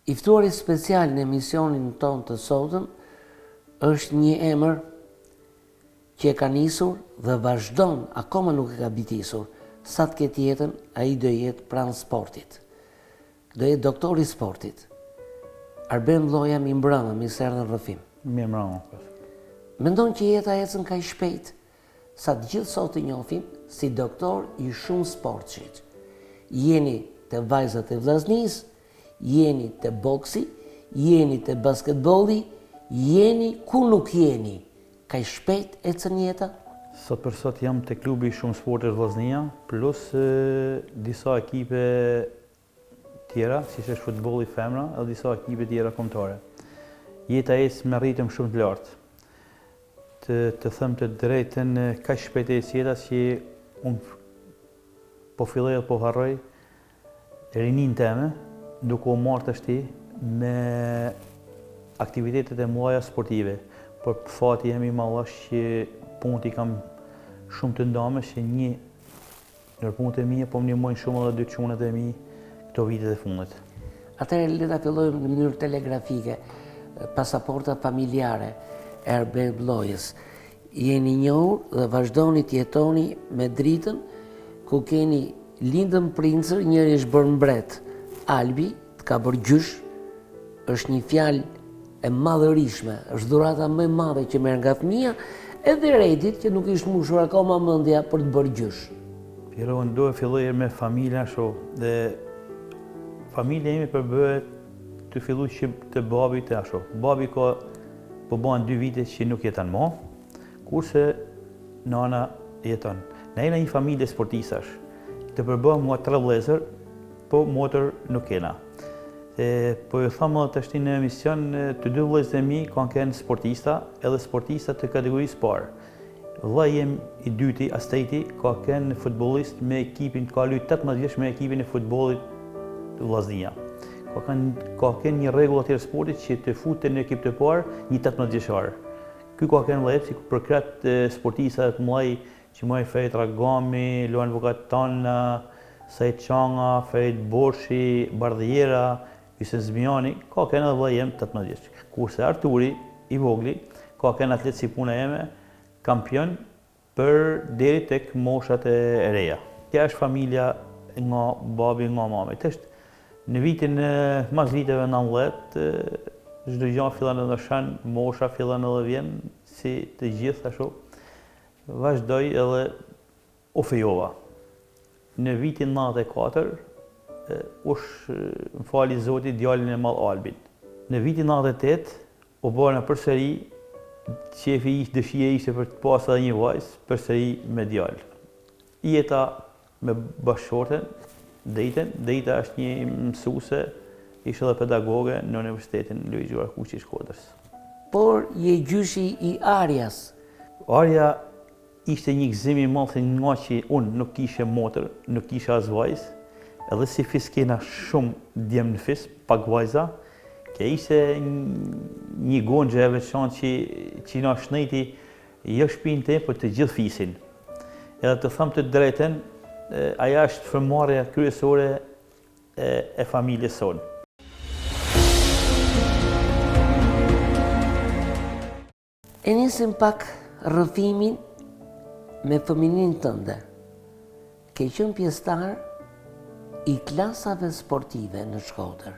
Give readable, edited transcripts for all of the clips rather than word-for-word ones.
I ftuari special në emisionin ton të sotëm është një emër që e ka nisur dhe vazhdon, akoma nuk e ka bitisur. Sa të ketë jetën, ai do jetë pranë sportit. Do jetë doktori i sportit. Arben Vlloja, mi mbrëmë, mi serdhe në rrëfim. Mi mbrëmë. Mendon që jeta ecën kaq shpejt, sa të gjithë sot të njohim si doktor i shumë sportshit. Jeni të vajzat e vllaznisë, jeni të boksi, jeni të basketbolli, jeni ku nuk jeni. Ka shpejt ecën jeta? Sot për sot jam të klubi shumë sportës Vllaznia, plus disa ekipe tjera, si është futbolli femra, edhe disa ekipe tjera kombëtare. Jeta ecë me ritëm shumë të lartë. Të them të drejtën, ka shpejt ecë jeta që unë po filloj po harroj rinin teme, duke u marrë tashti me aktivitetet e mëdha sportive. Por fati jemi mallash që punët i kam shumë të ndame, që një nër punët e mija po më ndihmojnë shumë edhe dy çunat e mi këto vitet e fundit. Atëherë le ta fillojmë në mënyrë telegrafike. Pasaporta familjare e Arben Vllojës. Jeni njohur dhe vazhdoni të jetoni me dritën, ku keni lindën princër, njëri është bërë mbret. Albi të ka bërë gjysh, është një fjalë e madhërishme, është dhurata më e madhe që merr nga fëmia, edhe Redit që nuk ishte mbushur akoma mendja për të bërë gjysh. Piro, unë do e filloj me familja dhe familja ime përbëhet të fillu që të babi të asho. Babi ka po bën 2 vite që nuk jeton më, kurse nana jeton. Ne jena një familje sportistash. Të përbëhem mua 3 vëllezër, po motor nuk kena. Po ju thamë edhe tashti në emision, të 2 vëllezërit e mi kanë qenë sportista, edhe sportista të kategorisë parë. Vllai jem i dyti, Asteti, ka qenë futbollist me ekipin, ka luajtur 18 vjeç me ekipin e futbollit të Vllaznia. Ka qenë një rregull atje sportit që të futen në ekip të parë një 18 vjeçar. Ky ka qenë vëllai si për kratë sportista të mëdhej që më Fejt Ragami, Luan Vukatana, Sajt Çanga, Fejt Borshi, Bardhiera, Ysen Zmiani, ka qenë edhe vllai jem 18 vjeç. Kurse Arturi i vogli ka qenë atlet si puna jeme, kampion për deri tek moshat e reja. Kjo është familja nga babi nga mami. Në vitin mas viteve 19, çdo gjë fillon edhe shan, mosha fillon edhe vjen si të gjithë ashtu. Vazhdoj edhe u fejova. Në vitin 94, më fali Zoti djalin e madh Albin. Në vitin 98, u bëna përsëri, qefi dëshia ishte për të pasur edhe një vajzë, përsëri me djalë. Jeta me bashkëshorten, Dejta është një mësuese, ishte edhe pedagoge në Universitetin Luigi Arkuqi i Shkodrës. Por je gjyshi i Arjas. Arja ishte një gëzim i madh nga që unë nuk kishe motër, nuk kishe as vajzë, edhe si fis kena shumë djem në fis, pak vajza, që ishte një gonxhe e veçantë që na shneti jo shpinën te, por të gjithë fisin. Edhe të them të drejtën, aja është frymëmarrja kryesore e familjes sonë. E nisim pak rrëfimin me fëminin tënde. Ke qenë pjesëtar i klasave sportive në Shkodër.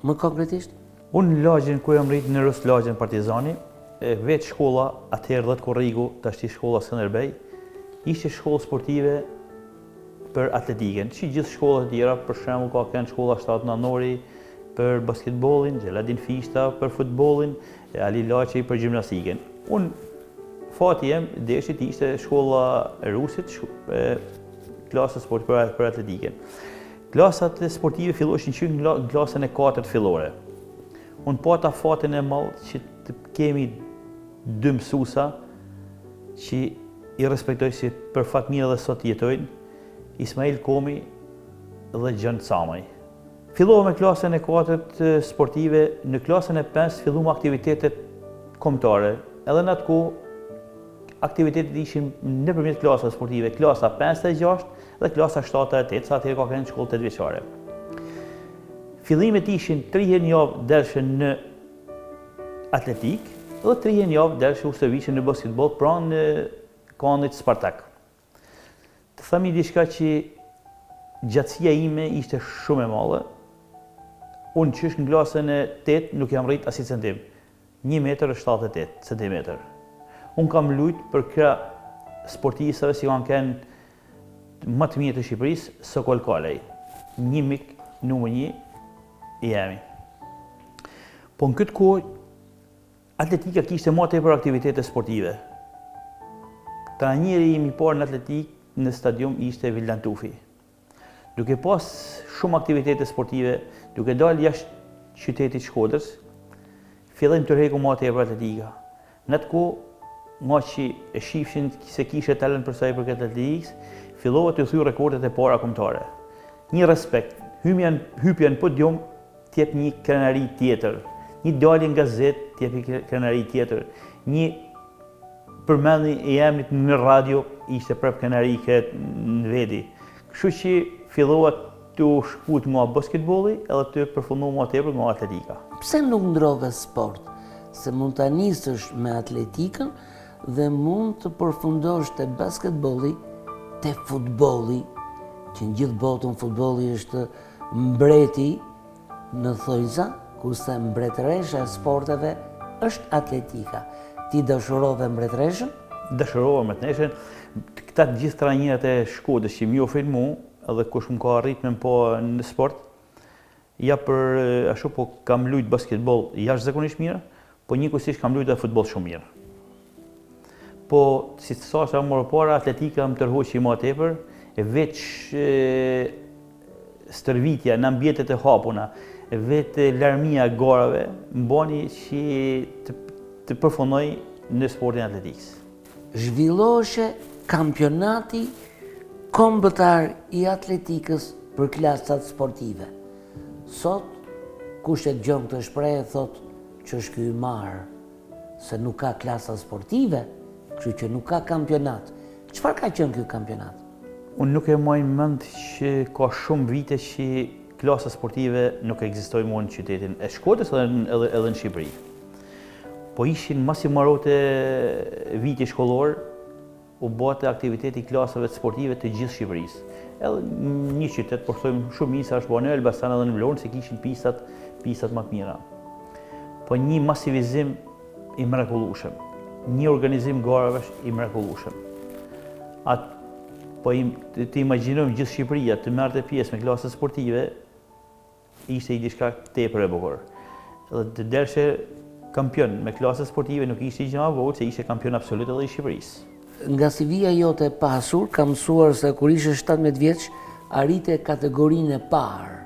Më konkretisht? Unë në lagjen ku jam rritë në Rus Lagjen Partizani, vetë shkolla, atëherë 10 Korrigu, tashti shkolla Skënderbej, ishte shkollë sportive për atletiken, që gjithë shkollat e tjera, për shembull ka qenë shkolla 7 Nanori për basketbollin, Xheladin Fishta për futbollin, Ali Laçi për gjimnastiken. Unë fati jem deshit ishte shkolla e Rusit, klasa sportive për atletiken. Klasat sportive filloshin që në klasën e 4 fillore. Unë pata fatin e madh që të kemi 2 mësuesa që i respektoj si për fat mirë dhe sot jetojnë, Ismail Komi dhe Gjon Camaj. Fillova me klasën e 4 sportive, në klasën e 5 filluam aktivitetet kombëtare. Edhe në atë kohë aktivitetet ishin nëpërmjet klasave sportive, klasa 5 e 6 dhe klasa 7 e 8, sa atëherë ka qenë shkollë 8 vjeçare. Fillimet ishin 3 herë në javë dershe në atletik dhe 3 herë në javë dershe u servishën në basketbol pranë në kanit Spartak. Të themi diçka që gjatësia ime ishte shumë e madhe. Unë qysh në klasën e 8 nuk jam rrit as i centim. 1,78 cm. Unë kam luajt për këra sportistëve si kanë kënë më të mirë të Shqipërisë, Sokol Kalej. Një mik numër 1 i jemi. Po në këtë kohë, atletika kishte më tepër aktivitete sportive. Trajneri im i parë në atletik në stadium ishte Vildan Tufi. Duke pas shumë aktivitete sportive, duke dalë jashtë qytetit Shkodrës, fillim të rreku më tepër atletika. Në atë kohë, nga që e shifshin se kishe talent për sa i përket atletikës, fillova të thyr rekordet e para kombëtare. Një respekt, hypja në podium t'jep një krenari tjetër, një dalje në gazet t'jep një krenari tjetër, një përmendje e emrit në radio ishte prap krenari këtë në veti. Kështu që fillova të shkut nga basketbolli edhe të përfundova më tepër nga atletika. Pse nuk ndrove sport? Se mund ta nisësh me atletikën dhe mund të përfundosh te basketbolli, te futbolli, që në gjithë botën futbolli është mbreti në thojza, kurse mbretëresha e sporteve është atletika. Ti dashurove mbretëreshën? Dashurova mbretëreshën. Këta të gjithë trajnerët e Shkodrës që më ofrin mua, edhe kush më ka arritmen po në sport, ja për ashtu po kam luajt basketbol jashtëzakonisht mirë, po njëkohësisht kam luajtur futboll shumë mirë. Po, si të thashë më para, atletika më tërhoqi më tepër, e veç stërvitja në ambientet e hapuna, e vetë larmia e garave, më bani që të përfundoj në sportin atletikës. Zhvilloheshe kampionati kombëtar i atletikës për klasat sportive. Sot, kush e dëgjon këtë shprehje thot që është ky i marr, se nuk ka klasa sportive, kështu që nuk ka kampionat. Çfarë ka qenë ky kampionat? Unë nuk e mbaj mend që ka shumë vite që klasa sportive nuk ekzistojnë më në qytetin e Shkodrës edhe në Shqipëri. Po ishin masi marote viti shkollor, u bate aktiviteti klasave sportive të gjithë Shqipërisë. Edhe një qytet, por thojmë shumë njësa është bërë në Elbasan edhe në Vlorë, se kishin pisat më të mira. Po një masivizim i mrekullueshëm, një organizim garevesh i mrekullueshëm. Po të imagjinojmë gjithë Shqipëria të merrte pjesë me klasa sportive, ishte i diçka tepër e bukur. Edhe të dershe kampion me klasa sportive nuk ishte gjë e vogël, se ishte kampion absolut edhe i Shqipërisë. Nga CV-ja jote e pasur, kam mësuar se kur ishe 17 vjeç, arrite kategorinë e parë.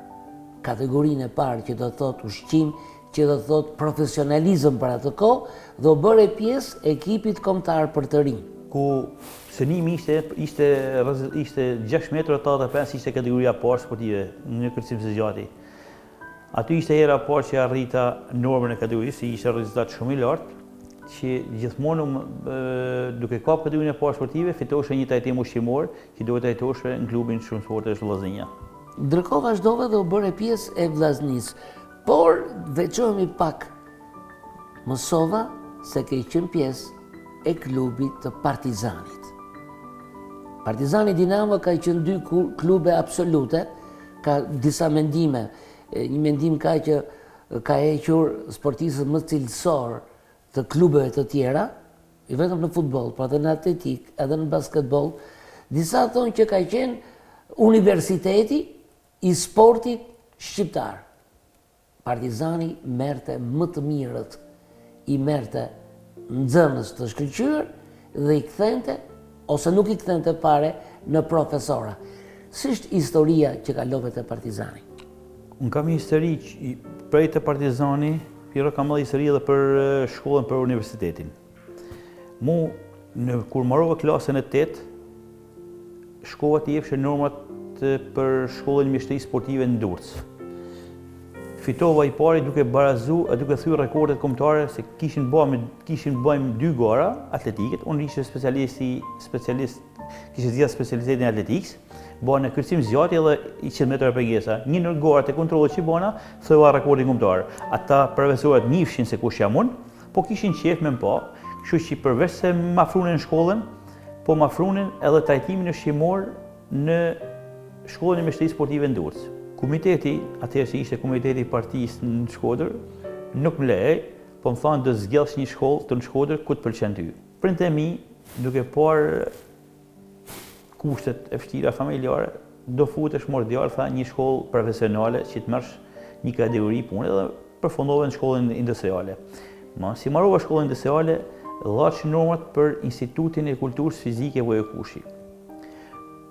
Kategorinë e parë që do thot ushqim, që do thot profesionalizëm për atë kohë, dhe u bëre pjesë ekipit kombëtar për të rinj. Ku sënimi ishte 6,85 m, ishte kategoria parë sportive në kërcim së zgjati. Aty ishte hera parë që arrita normën e kategorisë, ishte rezultat shumë i lartë, që gjithmonë duke kap kategorinë e parë sportive, fitoshe një trajtim ushqimor që duhet trajtoshe në klubin Shumë Sportesh Vllaznia. Ndërkohë vazhdove dhe u bëre pjesë e Vllaznisë, por veçohemi pak. Mësova se ke qenë pjesë e klubit të Partizanit. Partizani Dinamo ka qenë 2 klube absolute, ka disa mendime. Një mendim ka që ka hequr sportistët më cilësor të klubeve të tjera, i vetëm në futboll, por edhe në atletik, edhe në basketbol. Disa thonë që ka qenë universiteti i sportit shqiptar. Partizani merrte më të mirët, i merrte nxënës të shkëlqyer dhe i kthente, ose nuk i kthente pare, në profesora. Si është historia që kalove te Partizani? Unë kam një histori prej të Partizani, pjero kam edhe histori edhe për shkollën për universitetin. Kur marrova klasën e 8, shkova të jepshe normat për shkollën mjeshtri sportive në Durrës. Fitova i pari duke barazu e duke thyer rekordet kombëtare, se kishin bëjmë 2 gara atletikët, unë ishe kishte zgjatë specialitetin e atletikës, Bane kërcim zgjatje dhe 100 metra pengesa. Një nërgarë të kontrollit që bona, thëva rekordin kombëtar. Ata profesorët njifshin se kush jam unë, po kishin qef me mpa, kështu që përveç se ma frunin në shkollën, po ma frunin edhe trajtimin ushqimor në shkollën e Meshtrisë Sportive në Durrës. Komiteti, atëherë që ishte komiteti i partisë në Shkodër, nuk më lejej, po më thanë do zgjellësh një shkollë të në Shkodër ku të pëlqen ty. Prindët e mi, duke parë kushtet e vështira familjare, do futesh mordjar, tha, një shkollë profesionale që të merresh një kategori pune dhe përfundove në shkollën industriale. Si marrova shkollën industriale, dhaç normat për Institutin e Kulturës Fizike Vojekushi.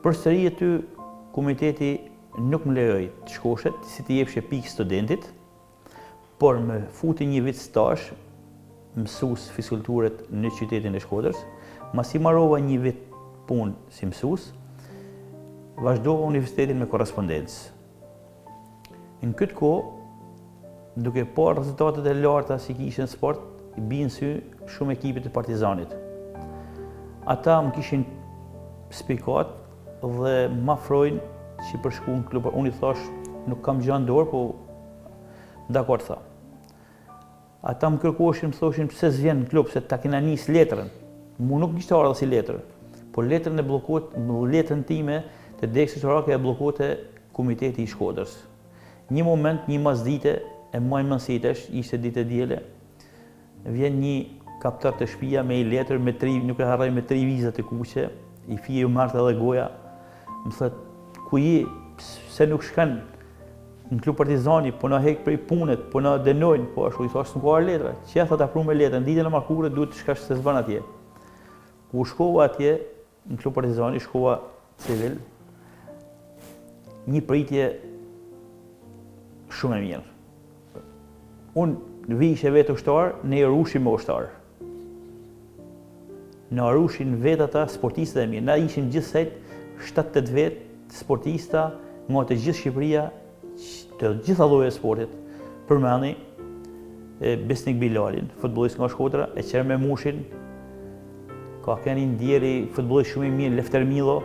Përsëri aty komiteti nuk më lejoi të shkoshet, si të jepshe pikë studentit, por më futi një vit stazh mësues fizikulturët në qytetin e Shkodrës. Masi marrova një vit punë si mësues, vazhdova universitetin me korrespondencë. Në këtë kohë, duke parë rezultatet e larta si kishin sport, i bien sy shumë ekipet të Partizanit. Ata më kishin spikat dhe më afrojnë që për shku në klub. Unë i thash, nuk kam gjë në dorë, po dakord tha. Ata më kërkoshin, më thoshin pse s'vjen në klub, se ta kena nis letrën. Mu nuk kishte ardhur si letër, po letrën e bllokuat, letrën time të Deksës Orake e bllokuate Komiteti i Shkodrës. Një moment, një masdite, e maj mënsitesh, ishte ditë e diele, vjen një kaptar të shtëpia me një letër, nuk e harroj, me 3 vizat e kuqe, i fije ju marrë edhe goja, më thët, ku je, se nuk shkan në klub Partizani, po na hek prej punet, po na denojnë, po ashtu i thash nuk ka letra, që ja thot apru me letrën, ditën e markurë duhet të shkash se s'ban atje. Ku shkova atje, në klub Partizani, shkova civil, një pritje shumë e mirë. Unë vishe vetë ushtar, ne i rushim me ushtar. Në rushin vetë ata sportistët e mirë. Na ishim gjithsejt 7-8 vetë sportista nga të gjithë Shqipëria, të gjitha lloje sportit. Përmendni Besnik Bilalin, futbollist nga Shkodra, e Qerme Mushin, ka keni ndjeri futbollist shumë i mirë, Lefter Milo,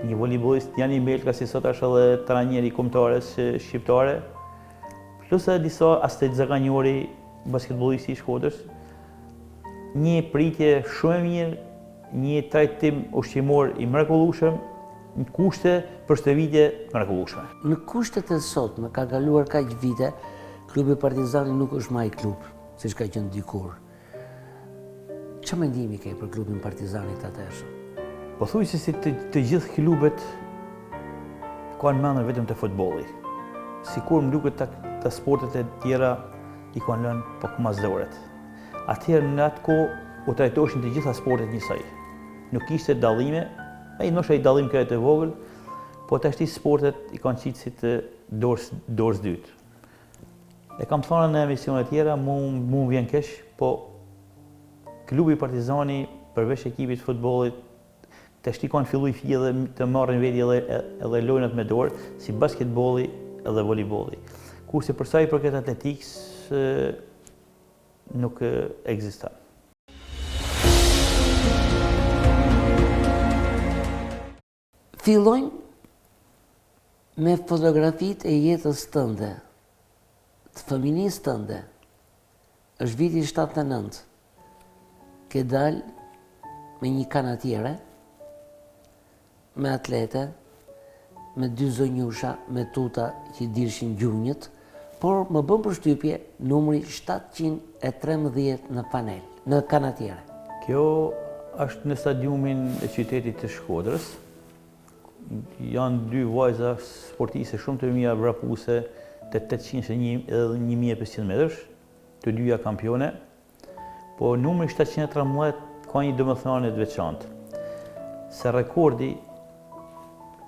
një volejbolist Jani Melka, si sot është edhe trajneri i kombëtares shqiptare, plus edhe disa Astet Zaganjori, basketbollisti i Shkodrës. Një pritje shumë e mirë, një trajtim ushqimor i mrekullueshëm, në kushte për shëtitje mrekullueshme. Në kushtet e sotme, ka kaluar kaq vite, klubi Partizani nuk është më ai klub, siç ka qenë dikur. Çfarë mendimi ke për klubin Partizanit atëherë? Po thuaj se si të gjithë klubet kanë mendën vetëm te futbolli. Sikur më duket të sportet e tjera i kanë lënë pak më zoret. Atëherë në atë kohë u trajtoheshin të gjitha sportet njësoj. Nuk kishte dallime, ai ndoshta i dallim ka të vogël, po tashti sportet i kanë qitë si të dorës dytë. E kam thënë në emisione tjera, mu vjen keq, po klubi Partizani përveç ekipit të futbollit tashti kanë filluar fije dhe të marrin veti edhe lojnat me dorë, si basketbolli edhe volejbolli. Kurse për sa i përket atletikës, nuk ekziston. Fillojmë me fotografitë e jetës tënde, të fëminisë tënde. Është viti 79. Ke dalë me një kanatiere, me atlete, me 2 zonjusha, me tuta që dilshin gjunjët, por më bën përshtypje numri 713 në panel, në kanatiere. Kjo është në stadiumin e qytetit të Shkodrës. Janë 2 vajza sportiste shumë të mira vrapuse, të 800 edhe 1500 metrësh, të dyja kampione, po numri 713 ka një domethënie të veçantë. Se rekordi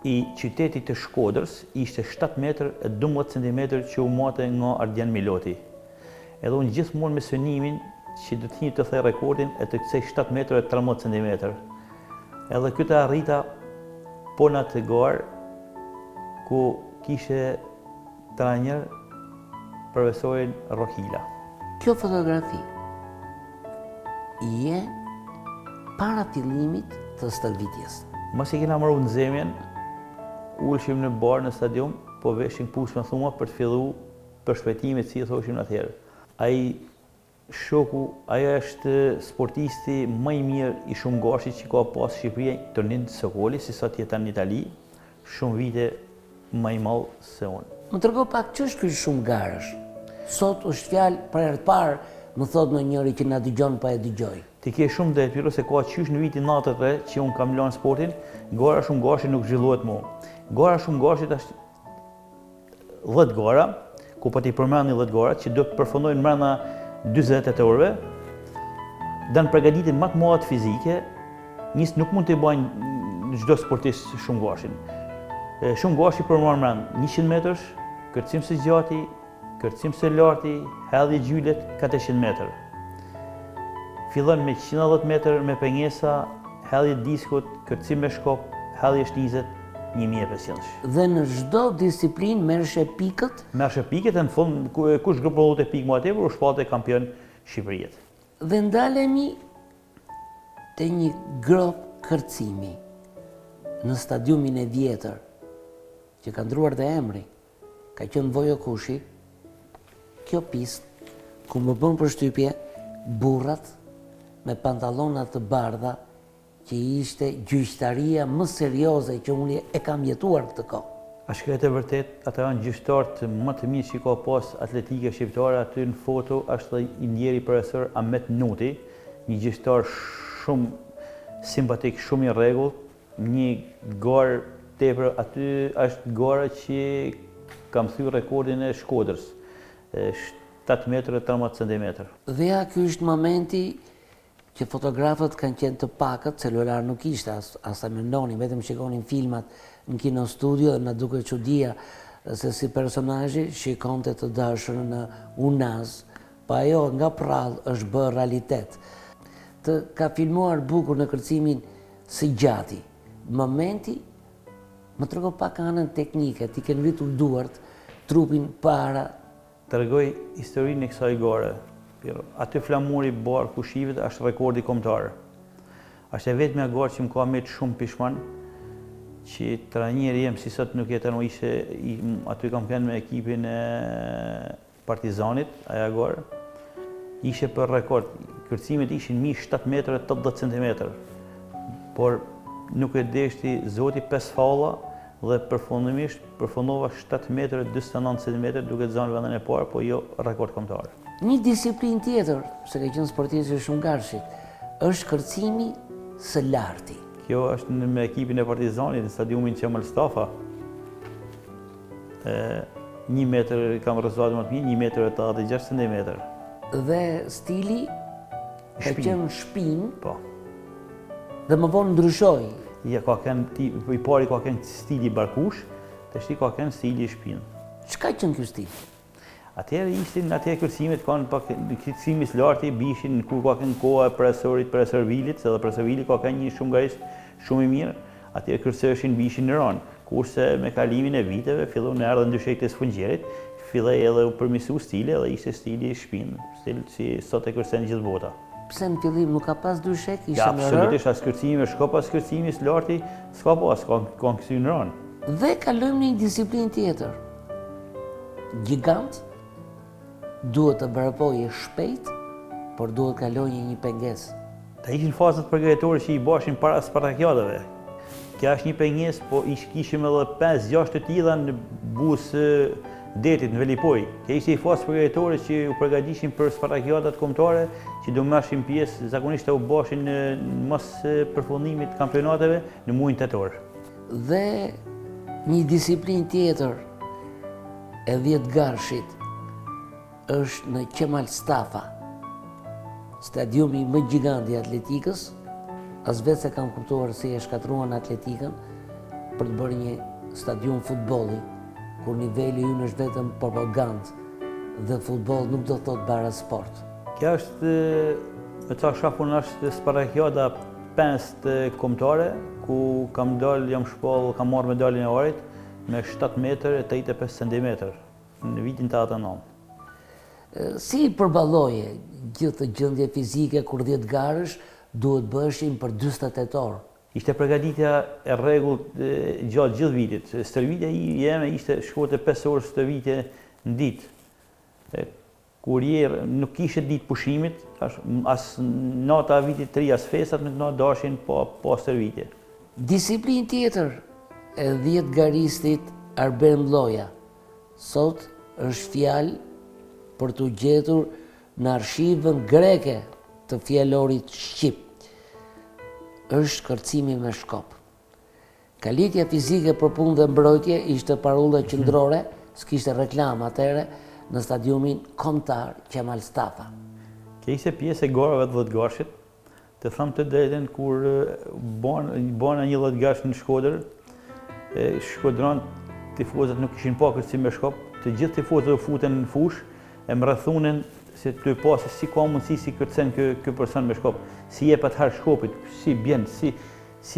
i qytetit të Shkodrës ishte 7 metër e 12 cm që u mate nga Ardjan Miloti. Edhe unë gjithmonë me synimin që do të thej rekordin e të kthej 7 metër e 13 cm. Edhe këtë arrita po në atë garë ku kishe trajner profesorin Rohila. Kjo fotografi je para fillimit të stërvitjes. Mos i kena marrë në zemjen, ulshim në barë në stadium, po veshim pushme thuma për të fillu për shpejtimet si e thoshim atëherë. Ai shoku, ajo është sportisti më i mirë i shumgashit që ka pas Shqipëria, Tonin Sokoli, si sot jeton në Itali, shumë vite më i madh se unë. Më tërgo pak që është ky shumgarësh? Sot është fjalë për herë të parë, më thot në njëri që na dëgjon pa e dëgjoj. Ti ke shumë dhe pyro se ka qysh në vitin 93 që unë kam lanë sportin, gara shumgashit nuk zhvillohet mu. Gara shumgashit është 10 gara, ku po t'i përmend 10 gara që do të përfundojnë brenda 48 orëve, dan përgatitin më të madhe fizike, nuk mund të bëjnë çdo sportist shumgashin. Shumgashi përmban brenda 100 metrash, kërcim së gjati, kërcim së larti, hedhje gjylet 400 metër. Fillon me 110 metër me pengesa, hedhje diskut, kërcim me shkop, hedhje shnizet, 1500. Dhe në çdo disiplinë merrshe pikët? Merrshe pikët e në fund kush grupollohet e pikë më tepër u shpallte kampion Shqipërisë. Dhe ndalemi te një grop kërcimi në stadiumin e vjetër, që ka ndruar dhe emri, ka qenë Vojo Kushi, kjo pistë ku më bën përshtypje burrat me pantallona të bardha, që ishte gjyqtaria më serioze që unë e kam jetuar këtë kohë. A shkret e vërtet, ata janë gjyqtarët më të mirë që ka pas atletike shqiptare, aty në foto është i ndjeri profesor Ahmet Nuti, një gjyqtar shumë simpatik, shumë i rregullt, një garë tepër, aty është gara që kam thyer rekordin e Shkodrës, 7 metrë e 13 cm. Dhe ja ky është momenti që fotografët kanë qenë të pakët, celular nuk ishte, as ta mendoni, vetëm shikonin filmat në kino studio dhe na duke çudia se si personazhi shikonte të dashurën në Unaz, pa ajo nga prallë është bërë realitet. Të ka filmuar bukur në kërcimin së gjati. Momenti më trego pak anën teknike, ti ke ngritur duart, trupin para. Tregoj historinë e kësaj gare. Aty flamuri barë kushivet është rekordi kombëtar. Është e vetmja garë që më ka me shumë pishman, që trajneri jem si sot nuk jeton, aty kam qenë me ekipin e Partizanit, aja garë. Ishe për rekord, kërcimet ishin 7 metrë e 80 cm. Por nuk e deshti zoti 5 falla dhe përfundimisht përfundova 7 metrë e 29 cm duke zanë vendin e parë, po jo rekord kombëtar. Një disiplinë tjetër, se ka qenë sportist i shumgarshit, është kërcimi së larti. Kjo është me ekipin e Partizanit në stadiumin Qemal Stafa. 1 metër kam rezultat më të mirë, 1 metër e 86 cm. Dhe stili ka qenë shpinë. Po. Dhe më vonë ndryshoi. Ja, i pari ka qenë stili barkush, të shti ka qenë stili shpinë. Çka qenë ky stil? Atëherë ishin atëherë kërcimet kanë pak kërcimi së larti bishin kur ka qenë koha e profesor Vilit, se edhe profesor Vili ka qenë një shumgarist shumë i mirë, atëherë kërceshin bishin në ran. Kurse me kalimin e viteve fillon në erdhën dyshekët e sfungjerit, filloi edhe u përmirësu stili dhe ishte stili shpinë, stil si sot e kërcen gjithë bota. Pse në fillim nuk ka pas dyshek, ishte ja, në rër? Absolutisht as kërcimi, shko pas kërcimi së larti, s'ka pas, ka kësy në ran. Dhe kalojmë në një disiplinë tjetër. Gigant duhet të bërëpojë shpejt, por duhet kalojë një pengesë. Ta ishin fazat përgatitorë që i bashin para Spartakiadave. Kja është një pengesë, po kishim edhe 5-6 të tilla në busë detit në Velipoj. Kja ishte i fazë përgatitorë që u përgatishin për Spartakiadat kombëtare, që do marrin pjesë, zakonisht u bashin në mos përfundimit kampionateve në muajin tetor. Dhe një disiplinë tjetër e 10 garshit është në Qemal Stafa, stadiumi më gjigant i atletikës. As vetë se kam kuptuar si e shkatruan atletikën për të bërë një stadium futbolli, kur niveli ynë është vetëm propagandë dhe futboll nuk do thot bara sport. Kja është, me ca shafun është Spartakiada 5 kombëtare, ku kam marrë medaljen e orit me 7 metrë e 85 cm në vitin 89. Si përballoje gjithë gjendje fizike kur 10 garësh duhet bëshin për 48 orë? Ishte përgatitja e rregullt gjatë gjithë vitit. Stërvitja jeme ishte shkote 5 orë stërvitje në ditë. Kur nuk kishe ditë pushimit, as nata vitit 3, as festat nuk na dashin pa stërvitje. Disiplinë tjetër e 10 garistit Arben Vlloja. Sot është fjalë për t'u gjetur në arshivën greke të fjalorit shqip. Është kërcimi me shkop. Kalitja fizike për punë dhe mbrojtje ishte parulla qendrore, s'kishte reklam atëherë, në stadiumin kombëtar Qemal Stafa. Kjo ishte pjesë e garave të 10 gashit. Të them të drejtën, kur bona një 10 gash në Shkodër, Shkodran tifozët nuk kishin pa kërcim me shkop, të gjithë tifozët u futen në fushë, e më rrethunin se të pasë si ka mundësi si kërcen ky person me shkop, si jep atëherë shkopit, si bjen, si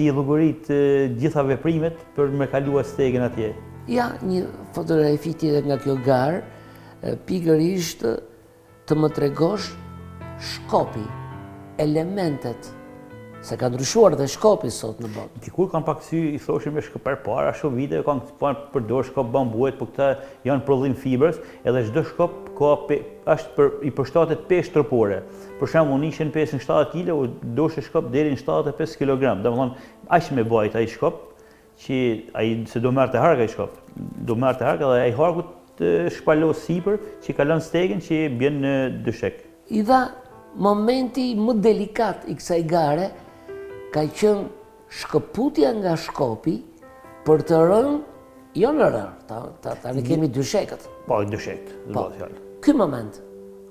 i llogarit gjitha veprimet për me kaluar stegën atje. Ja, një fotografi tjetër nga kjo garë, pikërisht të më tregosh shkopi, elementet, se ka ndryshuar dhe shkopi sot në botë. Dikur kanë pak sy, i thoshin me shkop para shumë vite, kanë përdor shkop bambuet, por këta janë prodhim fibrës, edhe çdo shkop është i përshtatet peshë trupore. Për shembull, nishin 57 kg, u doshte shkop deri në 75 kg. Domethënë, aq me bajt ai shkop, që ai se do merrte hark ai shkop. Do merrte hark edhe ai harku të shpalos sipër, që kalon stegën që bjen në dyshek. I dha momenti më delikat i kësaj gare, ka qenë shkëputja nga shkopi për të rënë, jo në rërë, tani kemi dyshekët. Po, dyshekët, po. Ky moment.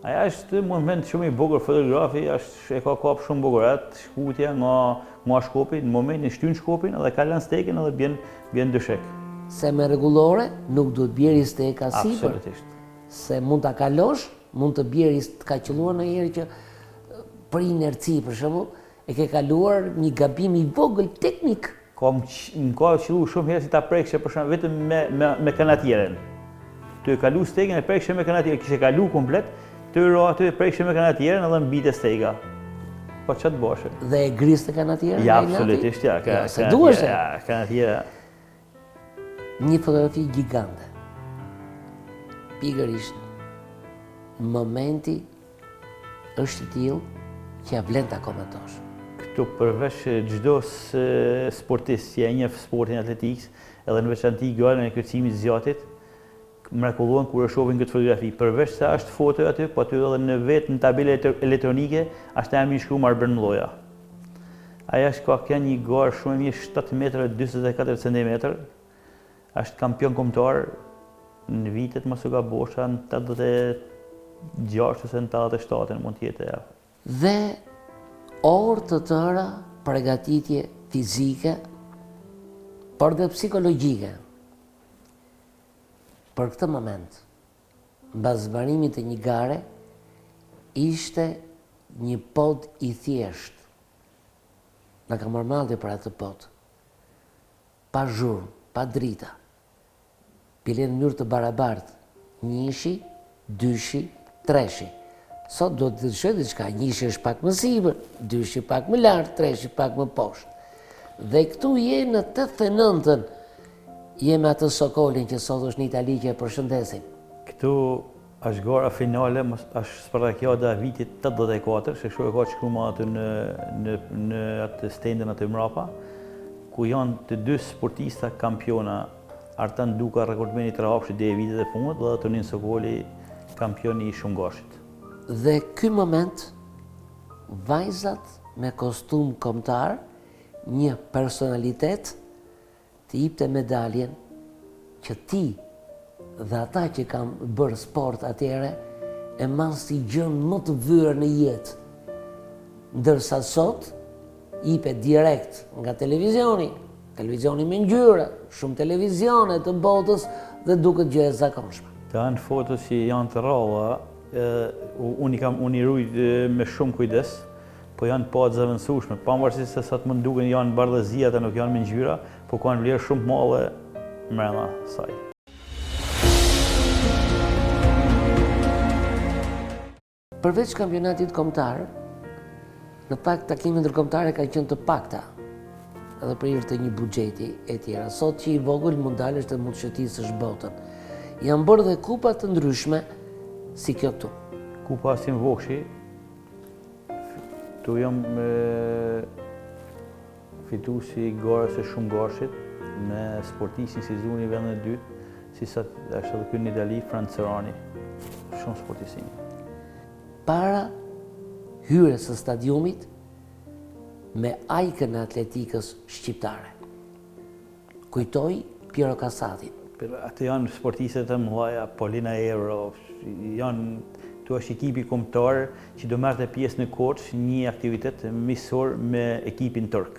Aja është moment shumë i bukur fotografi, e ka kap shumë bukurat, shkutja nga shkopi, në momentin shtyn shkopin edhe kalon stekën edhe bjen dyshek. Se me rregullore nuk duhet bjeri steka sipër. Absolutisht. Se mund ta kalosh, mund të bjeri të ka qelluar ndonjëherë që për inerci për shembull, e ke kaluar një gabim i vogël teknik. Më ka qelluar shumë herë si ta prekshe për shembull vetëm me kanatierën. Të kalu stegën e prekshe me kanatierën, kishe kalu komplet, të aty prekshe me kanatierën edhe mbite stega. Po çat boshe. Dhe e griste kanatierën? Ja, absolutisht, ja. Se duhesh. Ja, kanatiera. Një fotografi gjigante. Pikërisht momenti është i tillë që ja vlen ta komentosh. Këtu përveç çdo sportist që e njeh sportin atletikës, edhe në veçantë garën e kërcimit zjatit, mrekullohen kur e shohin këtë fotografi. Përveç se është foto aty, po aty edhe në vetë në tabelë elektronike është emri i shkruar Arben Vlloja. Aja ka një garë shumë e mirë, 7 metra 44 cm. Është kampion kombëtar në vitet mos u gabosha në 86 ose në 87 mund të jetë ja. Dhe orë të tëra përgatitje fizike, por dhe psikologjike. Për këtë moment, mbas zbarimit të një gare, ishte një pod i thjesht. Na ka marrë mallje për atë pod. Pa zhurmë, pa drita. Bilen në mënyrë të barabartë. 1-shi, 2-shi, 3-shi. Sot do të dëshoj diçka, 1-shi është pak më sipër, 2-shi pak më lart, 3-shi pak më poshtë. Dhe këtu je në 89-ën, je me atë Sokolin që sot është në Itali që e përshëndesim. Këtu është gara finale, është Spartakiada e vitit 84, se kështu e ka shkruar aty në atë stendin aty mrapa, ku janë të dy sportista kampiona, Artan Duka, rekordmeni i trahapshit deri vitet e fundit, dhe Tonin Sokoli, kampioni i shumgashit. Dhe ky moment, vajzat me kostum kombëtar, një personalitet të jepte medaljen që ti dhe ata që kanë bërë sport atëherë e marrin si gjën më të vërë në jetë. Ndërsa sot jepet direkt nga televizioni me ngjyra, shumë televizione të botës dhe duket gjë e zakonshme. Të janë foto që janë të rralla, unë i ruaj me shumë kujdes, po janë pa të zëvendësueshme, pavarësisht se sa të më duken janë bardhëzia dhe nuk janë me ngjyra, po kanë vlerë shumë të madhe brenda saj. Përveç kampionatit kombëtar, në fakt takimet ndërkombëtare kanë qenë të pakta. edhe për hir të një buxheti e tjera. Sot që i vogël mund dalësh dhe mund shëtisësh botën. Janë bërë dhe kupa të ndryshme si kjo këtu. Kupa Asim Vokshi, tu jam fituesi i garës së shumë garshit me sportistin si zuni vendin e dytë, si sa është edhe ky në Itali, Franz Serrani. Shumë sportistin. Para hyrjes së stadiumit me ajkën e atletikës shqiptare. Kujtoj Piero Casatin. Atë janë sportistët e mëdha, Polina Euro, tu është ekipi kombëtar që do merrte pjesë në Korçë një aktivitet miqësor me ekipin turk.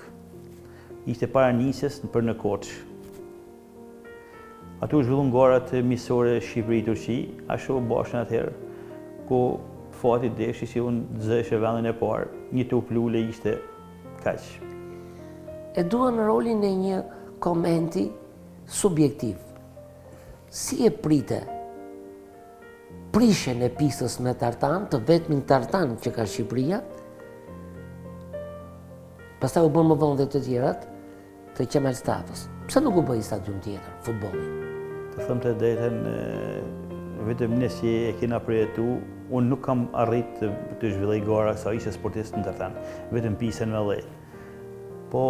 Ishte para nisjes për në Korçë. Atu zhvillun garat miqësore Shqipëri-Turqi, ashtu bashkën atëherë, ku fati deshi si unë zëshe vendin e parë, një tup lule ishte kaq. E dua në rolin e një komenti subjektiv. Si e prite prishjen e pistës me tartan, të vetmin tartan që ka Shqipëria, pastaj u bën më vonë dhe të tjerat të Qemal Stafës. Pse nuk u bëi stadium tjetër, futbolli? Të them të drejtën, vetëm ne si e kena përjetu, unë nuk kam arrit të zhvilloj gara sa ishte sportist në tartan, vetëm pistën me dhej. Po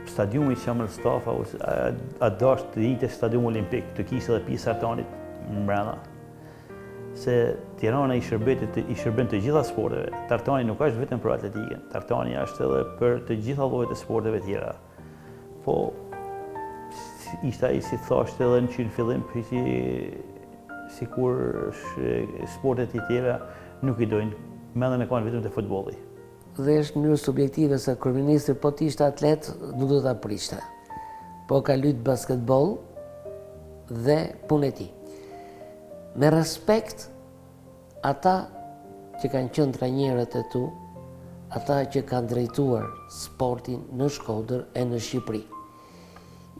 stadiumi Qemal Stafa, a dash të hiqte stadium olimpik, të kishte edhe pistë tartanit mbrana. Se Tirana i shërben të gjitha sporteve. Tartani nuk është vetëm për atletikën, tartani është edhe për të gjitha llojet e sporteve tjera. Po ishte ai si thashtë edhe në fillim, sikur sportet e tjera nuk i dojnë, mendjen e kanë vetëm te futbolli. Dhe është mënyrë subjektive se kryeministri po të ishte atlet, nuk do ta prishte. Po ka luajtur basketbol dhe punë e tij. Me respekt, ata që kanë qenë trajnerët e tu, ata që kanë drejtuar sportin në Shkodër e në Shqipëri.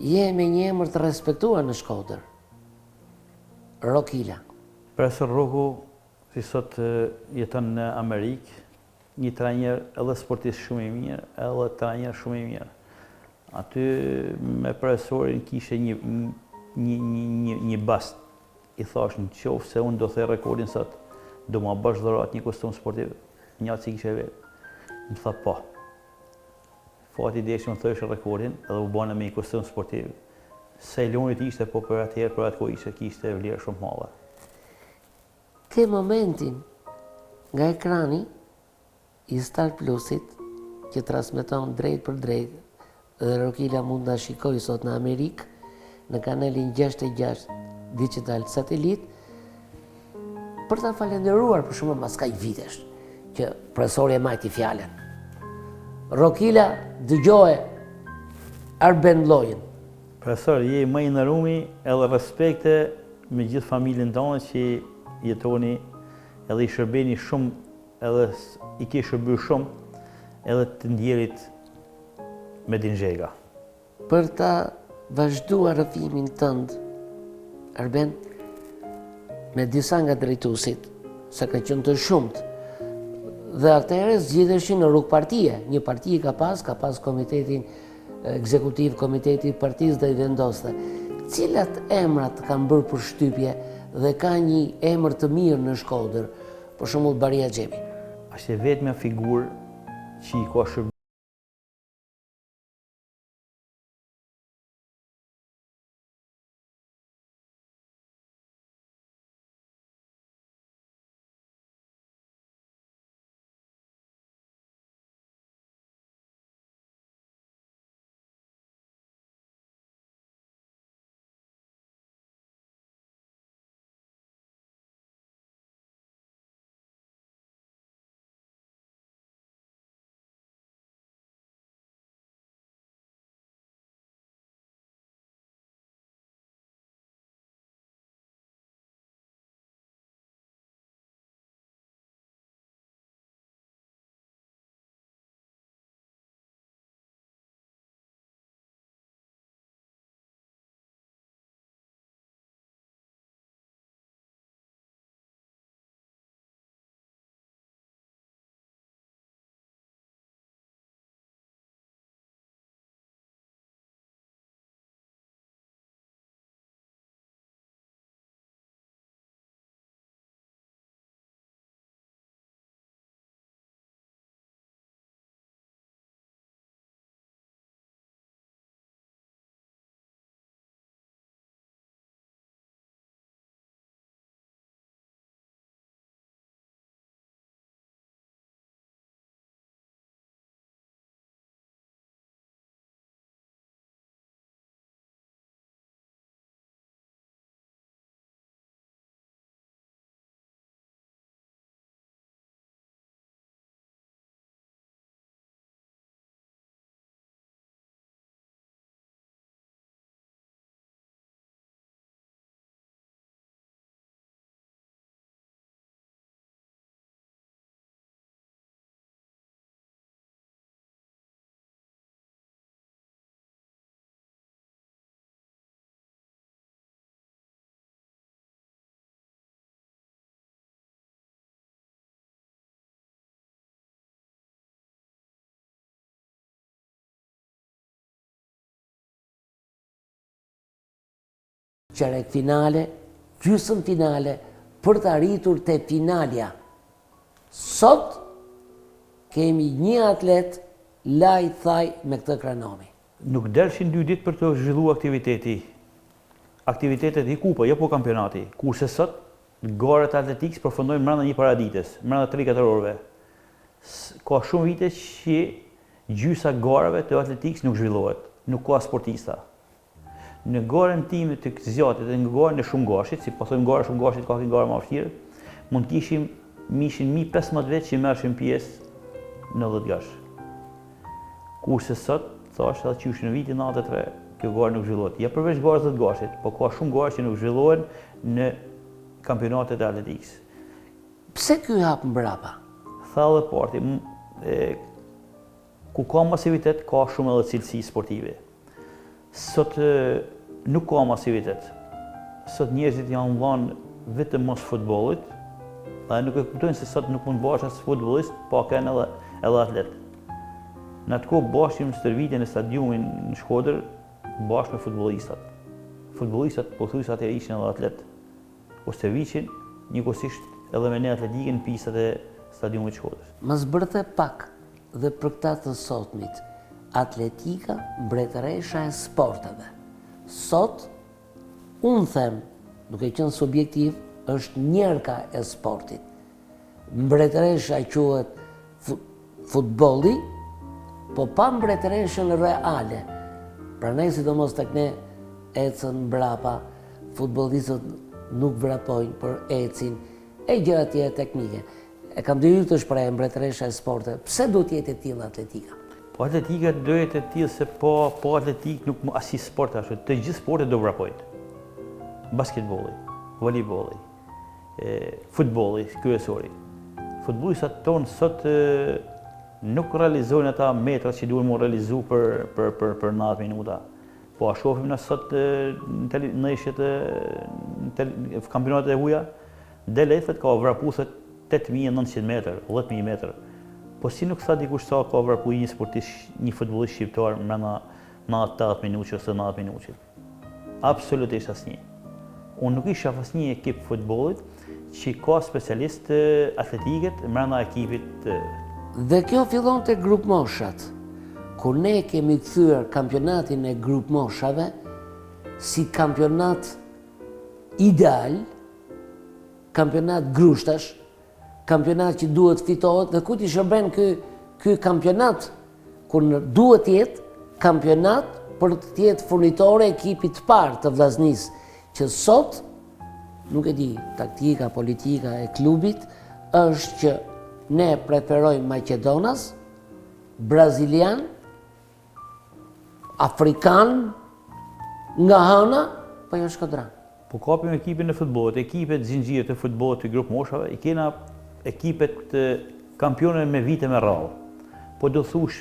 Je me një emër të respektuar në Shkodër. Rokila. Profesor Roku, si sot jeton në Amerikë, një trajner edhe sportist shumë i mirë, edhe trajner shumë i mirë. Aty me profesorin kishe një bast. I thash në qoftë se unë do thej rekordin sot, do ma bësh dhurat një kostum sportiv, një atë si kishe vetë. Më tha po. Fati deshi më thëshë rekordin edhe u bane me një kostum sportiv. Se lonit ishte, po për atëherë, për atë ko ishte, kishte vlerë shumë madhe. Ke momentin nga ekrani i Star Plusit që transmeton drejt për drejt dhe Rokila mund ta shikoj sot në Amerikë në kanalin 66 Digital Satelit për ta falenderuar për shumë mas kaq vitesh që profesori e majti fjalën. Rokila, dëgjoje Arben Llojin. Profesor, je më i nderumi edhe respekte me gjithë familjen tonë që jetoni edhe i shërbeni shumë, edhe i ke shërbyer shumë, edhe të ndjerit me dinxhega. Për ta vazhduar rrëfimin tënd, Arben, me disa nga drejtuesit, se ka qenë të shumt, dhe atëherë zgjidheshin në rrugë partie. Një parti ka pas komitetin ekzekutiv, komiteti i partisë dhe i vendoste. Cilat emrat kanë bërë përshtypje dhe ka një emër të mirë në Shkodër, për shembull Baria Xhemi? Është vetëm figurë që i ka shërbuar qerek finale, gjysmë finale, për të arritur te finalja. Sot kemi një atlet laj thaj me këtë kranomi. Nuk delshin 2 ditë për të zhvilluar aktiviteti. Aktivitetet i kupa, jo po kampionati. Kurse sot, garet atletikës përfundojnë brenda një paradites, brenda 3-4 orëve. Ka shumë vite që gjysa gareve të atletikës nuk zhvillohet, nuk ka sportista. Në garën time të zjatit dhe në garën e shumë gashit, si po thojmë garë shumë gashit, ka garë më vështirë, mund të kishim mishin 15 vjet që merrshim pjesë në 10 gash. Kurse sot, thash edhe qysh në vitin 93, kjo garë nuk zhvillohet. Ja përveç garës 10 gashit, po ka shumë garë që nuk zhvillohen në kampionatet e atletikës. Pse ky hap mbrapa? Thallë parti, ku ka masivitet, ka shumë edhe cilësi sportive. Sot nuk ka masivitet. Sot njerëzit janë dhënë vetëm mos futbollit, dhe nuk e kuptojnë se sot nuk mund bash as futbollist, pa kanë edhe atlet. Në atë kohë bashkim stërvitjen e stadiumin në Shkodër bashkë me futbollistat. Futbollistat pothuajse atëherë ishin edhe atlet. O stërviqin njëkohësisht edhe me ne atletikën në pistat e stadiumit Shkodrës. Më zbërthe pak dhe për këta të sotmit, atletika mbretëresha e sporteve. Sot, unë them, duke qenë subjektiv, është njerka e sportit. Mbretëresha quhet futbolli, po pa mbretëreshën reale. Prandaj sidomos tek ne ecën mbrapa, futbollistët nuk vrapojnë, por ecin, e gjëra tjera teknike. E kam dëgjuar të shprehë mbretëresha e sporteve. Pse duhet të jetë e tillë atletika? Po atletika do jetë e tillë se po atletik nuk as si sport ashtu. Të gjithë sportet do vrapojnë. Basketbolli, voleybolli, futbolli, kryesori. Futbollistat tonë sot nuk realizojnë ata metrat që duhen më realizu për 90 minuta. Po a shohim në sot në ishjet kampionatet e huaja, delethet ka vrapuset 8.900 metër, 10.000 metër. Po si nuk tha dikush sa ka vrapu një sportist, një futbollist shqiptar brenda 80 minutë ose 90 minutë. Absolutisht asnjë. Unë nuk isha asnjë ekip futbollit që ka specialist atletiket brenda ekipit. Dhe kjo fillon te grup moshat. Kur ne kemi kthyer kampionatin e grup moshave si kampionat ideal, kampionat grushtash, kampionat që duhet fitohet, dhe ku t'i shërben ky kampionat, kur duhet jetë kampionat për të jetë furnitore ekipit të parë të vllaznisë, që sot, nuk e di, taktika, politika e klubit, është që ne preferojmë Maqedonas, Brazilian, Afrikan, nga hëna, po jo Shkodran. Po kapim ekipin e futbollit, ekipet zinxhir të futbollit të grup moshave, i kena ekipet kampionë me vite me radhë. Po do thush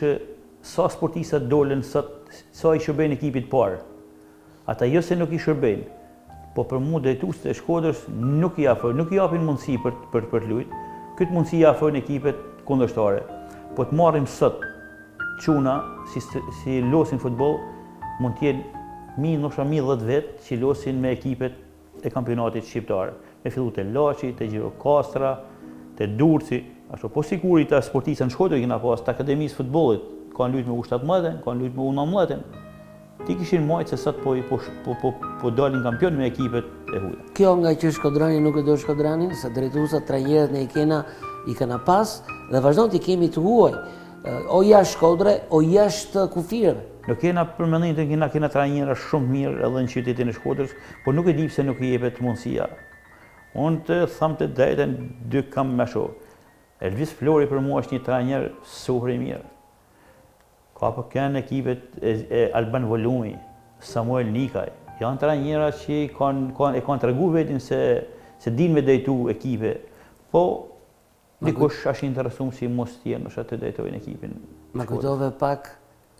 sa sportistat dolen sot, sa i shërbejnë ekipit parë. Ata jo se nuk i shërbejnë, po për mua drejtuesit e Shkodrës nuk i japin mundësi për të luajtur. Këtë mundësi i afrojnë ekipet kundërshtare. Po të marrim sot çuna si losin futboll, mund të jenë ndoshta 10 vjet që losin me ekipet e kampionatit shqiptar. Me fillu te Laçi, te Gjirokastra, te Durrësi, ashtu po siguri ta sportistë në Shkodër kena pas të akademisë futbollit, kanë luajtur me U17, kanë luajtur me U19. Ti kishin majtë se sot po dalin kampion me ekipet e huaja. Kjo nga që Shkodrani nuk e do Shkodranin, se drejtuesat trajnerët ne i kena pas dhe vazhdon t'i kemi të huaj, o jashtë Shkodre, o jashtë kufirëve. Nuk kena përmendim të kena trajnera shumë mirë edhe në qytetin e Shkodrës, por nuk e di pse nuk i jepet mundësia. Unë të tham të drejtën dy kam më shoh. Elvis Flori për mua është një trajner super i mirë. Ka për kënë ekipet e Alban Volumi, Samuel Nikaj. Janë trajnera që e kanë tregu vetin se din me drejtu ekipe, po dikush është interesuar si mos tjenë është të drejtojnë ekipin. Më kujtove pak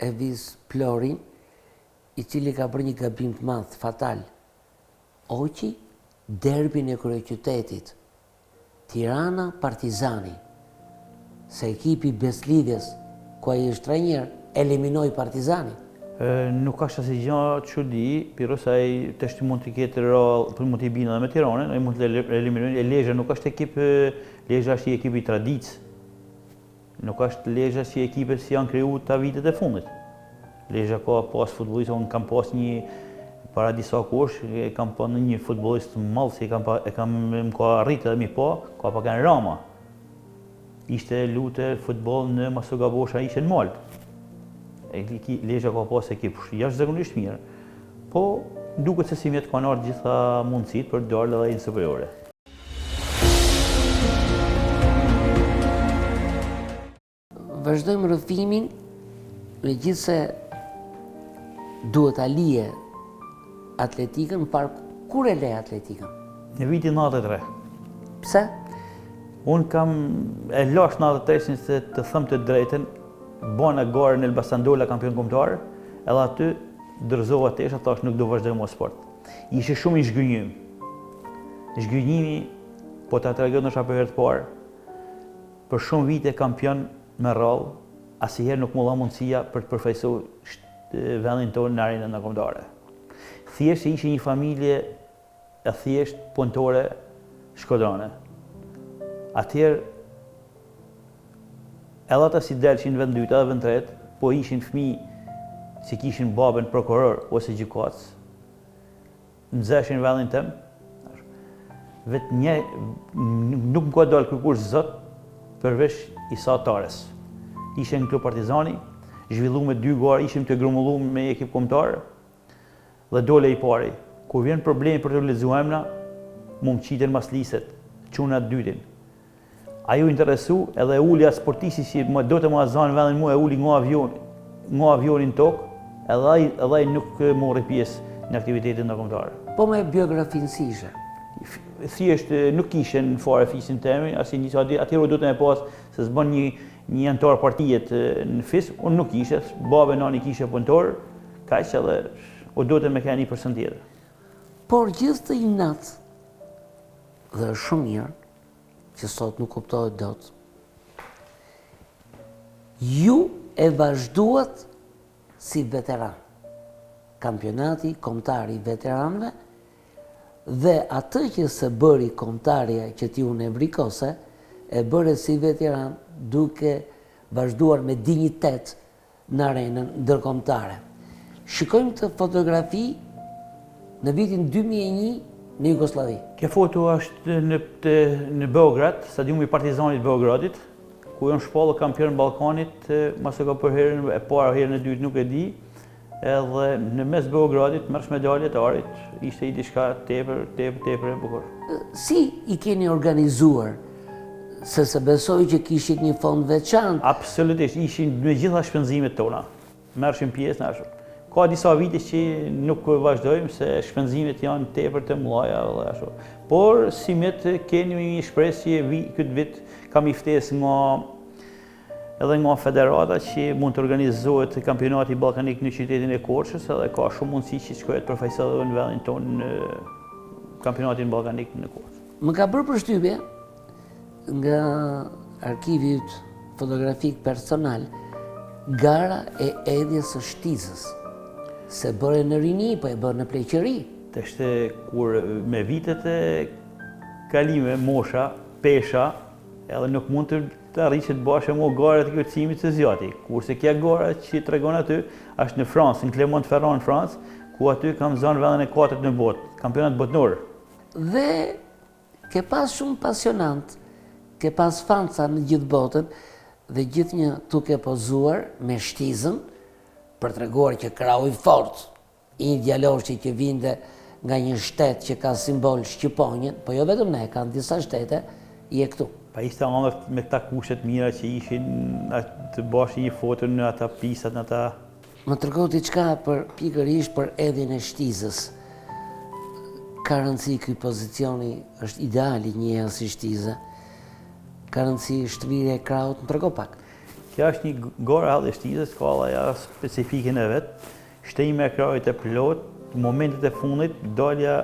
Elvis Florin, i cili ka bërë një gabim të madh, fatal. Oqi, derbin e kryeqytetit, Tirana Partizani, se ekipi Beslidhjes, ku ai është trajner, eliminoi Partizanin. Nuk ka asnjë gjë çudi, pirës ai tash mund të ketë rol, për mund të binë edhe me Tiranën, ai mund të eliminojë. Lezhë nuk është ekip, Lezhë është ekip i tradit. Nuk është Lezhë si ekipet që janë krijuar ta vitet e fundit. Lezhë ka pas futbollistë, unë kam pas një para disa kohësh, kam pa një futbollist mall që më ka arritë edhe mi pa, ka pa kanë Rama. Ishte lutë futboll në Masogabosha, ishte në Maltë. Lezhë ka pas ekip jashtëzakonisht mirë, po duket se si vjet kanë ardhur gjitha mundësitë për të dalë edhe në superiore. Vazhdojmë rrëfimin, megjithse duhet ta lije atletikën, kur e le atletikën? Në vitin 93. Pse? Unë kam e lash 93 se të them të drejtën, bana garë në Elbasandola kampion kombëtar, edhe aty dërzova tesha, thash nuk do vazhdoj më sport. Ishe shumë i zhgënjym. Zhgënjimi, po ta tregoj ndoshta për herë të parë, për shumë vite kampion me radhë, asnjëherë nuk më dha mundësia për të përfaqësuar vendin tonë në arenën kombëtare. Thjesht ishte një familje e thjesht punëtore shkodrane. Atëherë edhe ata si delëshin vend dytë edhe vend tretë, po ishin fëmijë që kishin babën prokuror ose gjykatës, nxeshin vendin tim, vetë nuk më ka dalë kërkush zot përveç Isa Tares. Ishin në klub Partizani, zhvillu me 2 garë, ishim të grumbullu me ekip kombëtar dhe dole i pari. Kur vjen problemi për të lezuar emra, mu më qiten mas liset, çuna të dytin. Ajo interesu edhe ulja sportisti që do të më zanë vendin mua, e uli nga avionin tokë, edhe ai nuk mori pjesë në aktivitetin ndërkombëtar. Po me biografinë si ishe? Thjesht nuk kishen fare fisin temi, atëherë do të më pas se s'bën një antar partijet në fis, unë nuk kishe, babe nani kishe punëtor, kaq edhe o do të më kanë një person tjetër. Por gjithë të inat dhe shumë mirë, që sot nuk kuptohet dot, ju e vazhduat si veteran. Kampionati kombëtar i veteranëve dhe atë që se bëri kombëtarja që ti unë e vrikose, e bëre si veteran duke vazhduar me dinjitet në arenën ndërkombëtare. Shikojmë të fotografi në vitin 2001 në Jugosllavi. Kjo foto është në Beograd, stadiumi Partizanit Beogradit, ku janë shpallë kampion Ballkanit, mase ka për herën e parë, herën e dytë nuk e di, edhe në mes Beogradit mersh medalje të arit, ishte i diçka tepër e bukur. Si i keni organizuar? Se besoj që kishit një fond veçantë. Absolutisht, ishin me gjitha shpenzimet tona. Merrshim pjesë në ashtu. Ka disa vite që nuk vazhdojmë se shpenzimet janë tepër të mëdha dhe ashtu. Por si keni një shpresë që këtë vit kam i ftesë edhe nga federata që mund të organizohet kampionati ballkanik në qytetin e Korçës, edhe ka shumë mundësi që shkohet përfaqësohet në vendin tonë në kampionatin ballkanik në Korçë. Më ka bërë përshtypje nga arkivi fotografik personal gara e edhjes së Shtizës. Se bërë në rini, po e bërë në pleqëri. Të ishte kur me vitet e kalime, mosha, pesha, edhe nuk mund të arri që të bashkë mo gara të kërcimit të zjati. Kurse kja gara që të regon aty, është në Fransë, në Clermont-Ferrand në Fransë, ku aty kam zanë vendin e 4 në botë, kampionat botënor. Dhe ke pas shumë pasionant, ke pas fanca në gjithë botën, dhe gjithë një tuke pozuar me Shtizën, për të reguar që krau i fort, i djaloshi që vinde nga një shtet që ka simbol Shqiponjën, po jo vetëm ne, kanë disa shtete, i e këtu. Pa ishte amet me këta kushtet mira që ishin të bashkë një foto në ata pisat, në ata... Më tërgoj diçka pikërisht për edhjen e Shtizës. Ka rëndësi ky pozicioni, është ideali një si Shtiza. Ka rëndësi shtrire e kraut, më tërgoj pak. Kja është një gara halë e Shtizës, ka ja specifikin e vetë, shtejme e krajit e plot, momentet e fundit, dalja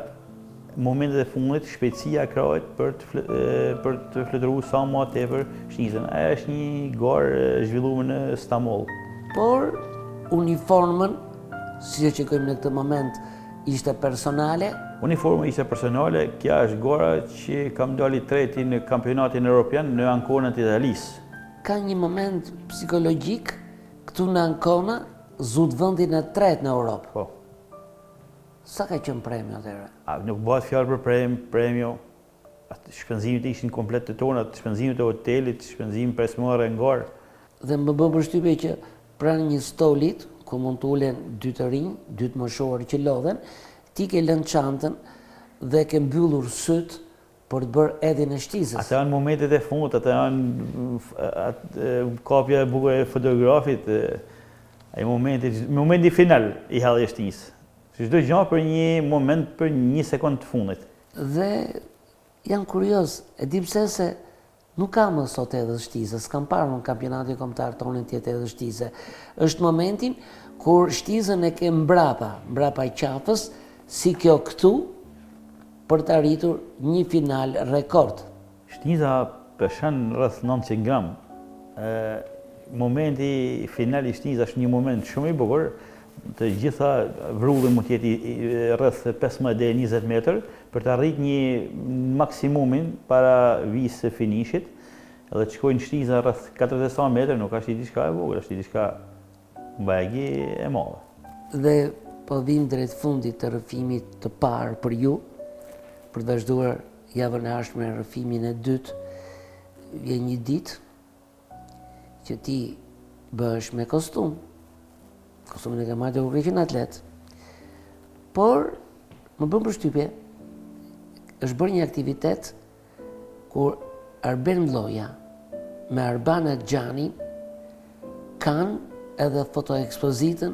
momentet e fundit, shpejtësia e krajit për të fletëru sa ma tepër Shtizën. Aja është një garë zhvillume në Stamboll. Por uniformën si që kojmë në këtë moment, ishte personale? Uniforma ishte personale, kja është gora që kam dali treti në kampionatin Europian në Ankonën të Italisë. Ka një moment psikologjik këtu në Ancona, zut vendin e tretë në Europë. Po. Sa ka qenë premio atëherë? Nuk bëhet fjalë për premio. Shpenzimet ishin komplet të tona, shpenzimet e hotelit, shpenzimet për smore në garë. Dhe më bë përshtypje që pranë një stolit, ku mund të ulen dy të rinj, dy të moshorë që lodhen, ti ke lënë çantën dhe ke mbyllur syt për të bërë edhin e shtizës. Ata janë momentet e fundit, ata janë kopja e bukur e fotografit, momenti final i hedhjes së shtizës. Çdo gjë për një moment, për një sekond të fundit. Dhe janë kurioz, e di pse se nuk ka më sot edhe shtizë, s'kam parë në kampionatin kombëtar tonë tjetër edhe shtizë. Është momentin kur shtizën e ke mbrapa i qafës, si kjo këtu, për të arritur një final rekord. Shtiza peshan rreth 900 gram. Momenti final i shtizës është një moment shumë i bukur. Të gjitha vrulli mund të jetë rreth 15-20 metër për të arritur një maksimumin para vijës së finishit. Edhe të shkojnë shtiza rreth 40 metër, nuk është diçka e vogël, është diçka mbajgje e madhe. Dhe po vim drejt fundit të rrëfimit të parë për ju, për të vazhduar javën e ardhshme në rrëfimin e dytë, vjen një ditë që ti bëhesh me kostum. Kostumin e ke marrë kur ke qenë atlet. Por më bën përshtypje, është bërë një aktivitet kur Arben Mlloja me Arbana Xhanin kanë edhe fotoekspozitën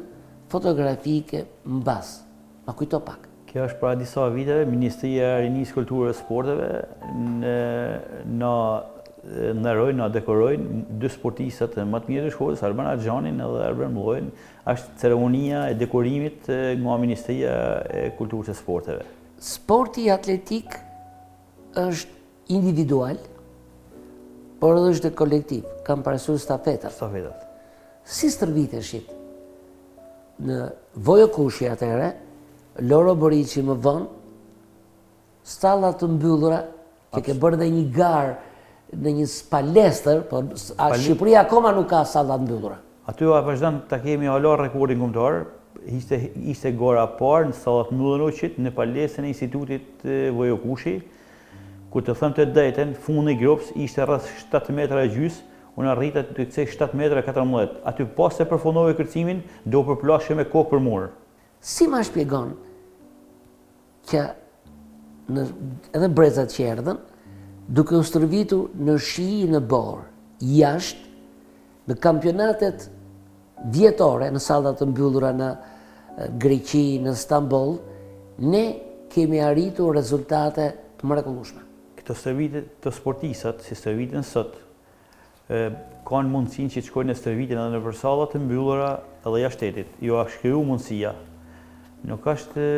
fotografike mbas. Ma kujto pak. Kjo është para disa viteve, Ministria e Rinisë, Kulturës dhe Sporteve na dekorojnë dy sportistët më të mirë të shkollës, Arbana Xhanin edhe Arben Mllojën. Është ceremonia e dekorimit nga Ministria e Kulturës dhe Sporteve. Sporti atletik është individual, por edhe është kolektiv. Kam parasysh stafetat. Stafetat. Si stërviteshit? Në Vojokushi atëherë, Loro Boriçi më vonë, stalla të mbyllura, që ke bërë dhe një garë në një palestër, por Shqipëria akoma nuk ka salla të mbyllura. Aty vazhdon ta kemi hala rekordin kombëtar. Ishte gora e parë në sallat Myllonoqit në palestrën e Institutit Vojokushi, ku të them të drejtën, fundi i grupës ishte rreth 7 metra e gjys, unë arrita të kthej 7 metra e 14. Aty pas se përfundoi kërcimin, do përplashe me kokë për mur. Si ma shpjegon që edhe brezat që erdhen, duke u stërvitur në shi në borë, jashtë, në kampionatet vjetore, në sallat të mbyllura në Greqi, në Stamboll, ne kemi arritur rezultate të mrekullueshme. Këto stërvitje të sportistat, si stërvitjen sot, kanë mundësinë që të shkojnë në stërvitjen edhe në sallat të mbyllura edhe jashtë shtetit. Jo a shkriju mundësia. Nuk është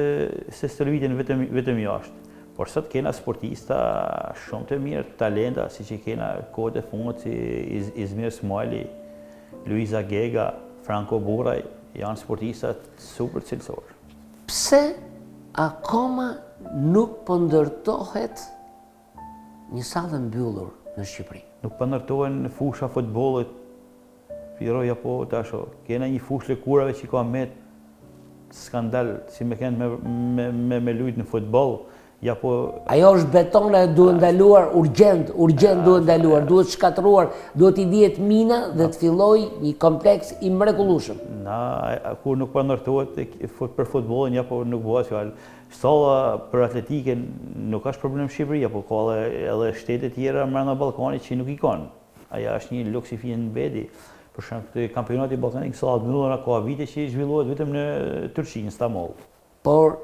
se stërvitjen vetëm jashtë. Por sot kena sportista shumë të mirë, talenta, si që kena kohët e fundit si Izmir Smajli, Luiza Gega, Franco Buraj, janë sportista super cilësor. Pse akoma nuk po ndërtohet një sallë mbyllur në Shqipëri? Nuk po ndërtohen në fusha futbollit, Piroja po tasho. Kena një fushë lëkurave që ka me skandal, si me kënë me lujt në futboll. Ja po... Ajo është betone, duhet ndaluar, urgjent duhet ndaluar, duhet shkatruar, duhet i vihet mina dhe të filloj një kompleks i mrekullueshëm. Kur nuk ndërtohet për futbollin, ja po nuk bëhet fjalë. Salla për atletikën nuk është problem në Shqipëri, ja po ka edhe shtete tjera brenda Ballkanit që nuk i kanë. Aja është një luks i fjenë në bedi. Për shembull, kampionati ballkanik sallat mbyllura ka vite që zhvillohet vetëm në Turqi, në Stamboll. Por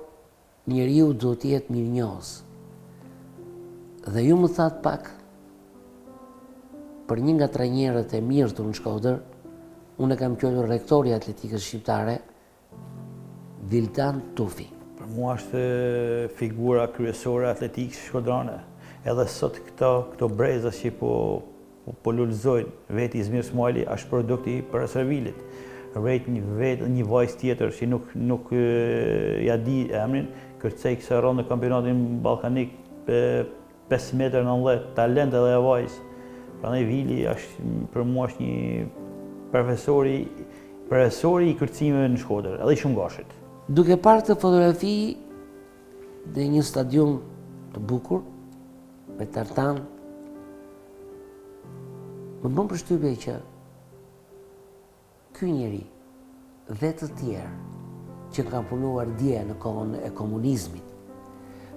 njeriu duhet të jetë mirënjohës. Dhe ju më thatë pak për një nga trajnerët e mirë të në Shkodër, unë e kam quajtur rektori i atletikës shqiptare, Vildan Tufi. Për mua është figura kryesore e atletikës shkodrane. Edhe sot këto brezas që po lullëzojnë, veti Izmir Smajli është produkti i Paraservilit. rrejt një vajzë tjetër që nuk ja di emrin, kërcej kësa rronë në kampionatin Ballkanik 5 metër 90, talent edhe e vajzë. Prandaj Vili është për mua është një profesori i kërcimeve në Shkodër, edhe i shumgashit. Duke parë të fotografi dhe një stadium të bukur, me tartan, më bën përshtypje që ky njeri dhe të tjerë që kanë punuar dje në kohën e komunizmit,